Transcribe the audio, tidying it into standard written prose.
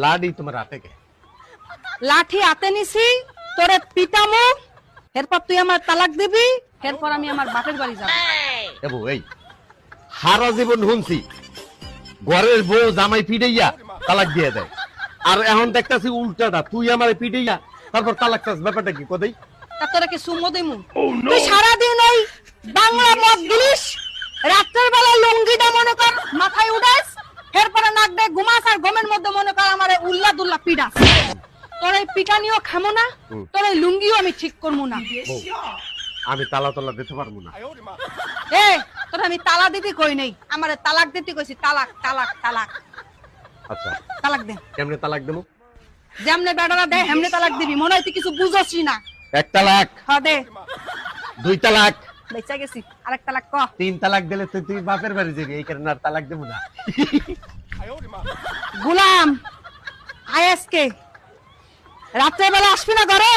লাডি তোমার হাতে কে? লাঠি হাতে নিছি, তোরে পিটামু, এরপর তুই আমার তালাক দিবি, এরপর আমি আমার বাপের বাড়ি যাব। এবো এই সারা জীবন শুনছি ঘরের বউ জামাই পিটাইয়া তালাক দিয়ে দেয়, আর এখন দেখতাছি উল্টাটা, তুই আমার পিটাইয়া তারপর তালাক চাস, ব্যাপারটা কি কোথায়? তা তোরা কি সুমো দিমু? তুই সারাদিন ওই বাংলা মদ গিলিস, রাত্রের বেলা লুঙ্গিটা মনে কর মাথায় উড়াস, এরপরে নাক দিয়ে ঘুমাস, আর ঘুমের মধ্যে মনে কর আমার উল্লা দুল্লা পিডাস। তোর এই পিটানিও খামো না, তোর এই লুঙ্গিও আমি ঠিক করবো না। আমি তালা তালা দিতে পারবো না। এ তোর আমি তালা দিতে কই নাই, আমারে তালাক দিতে কইছি, তালাক তালাক তালাক। আচ্ছা তালাক দে। কেমনে তালাক দেবো? যেমনে বেড়ারা দে হেমনে তালাক দিবি, মনে হয় তুই কিছু বুঝছই না। 1 তালাক, হ্যাঁ দে। 2 তালাক, বেঁচে গেছি, আরেক তালাক ক। 3 তালাক দিলে তো তুই বাপের বাড়ি যাবি, এই কারণে আর তালাক দেবো না। গুলাম আয়াসকে রাত্রেবেলা আসবি না ঘরে?